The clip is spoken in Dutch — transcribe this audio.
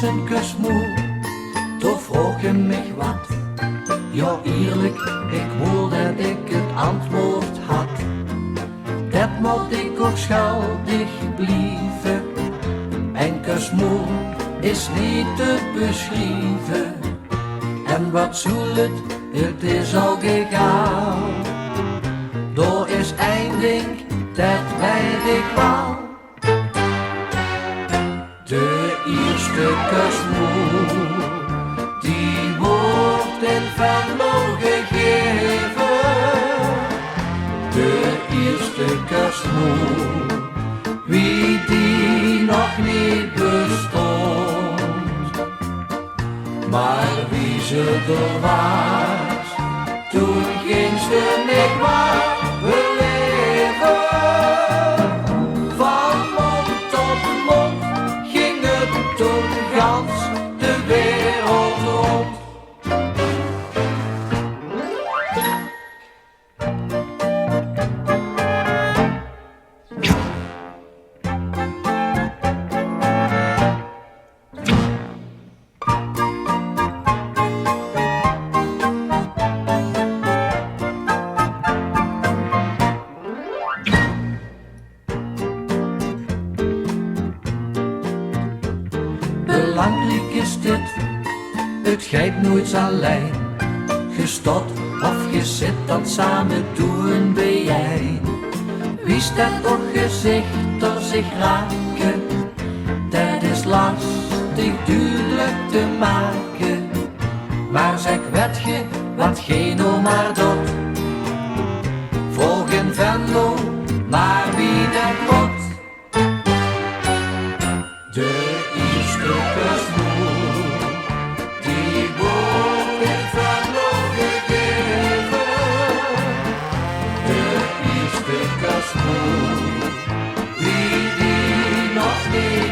zijn kus moe, toen vroeg je mij wat. Ja eerlijk, ik wou dat ik het antwoord had. Dat moet ik ook schuldig blijven. En kusmoe is niet te beschrijven. En wat zoel het is al gegaan. Door is één ding, dat weet ik wel. De eerste kusmoe, die wordt in Venlo gegeven. De eerste kusmoe, wie die nog niet bestond. Maar wie ze er was, toen ging ze niet maar beleven. Van mond tot mond ging het toen gans de wereld rond. Belangrijk is dit, het gaat nooit alleen. Je stot of je zit dan samen doen bij jij. Wie staat toch gezicht door zich raken, dat is lastig duidelijk te maken. Maar zeg weet je wat geen maar doet. Volg in Venlo, maar wie dat moet. De eerste kusmoe, die wordt in Venlo gegeven. De eerste kusmoe, wie die nog niet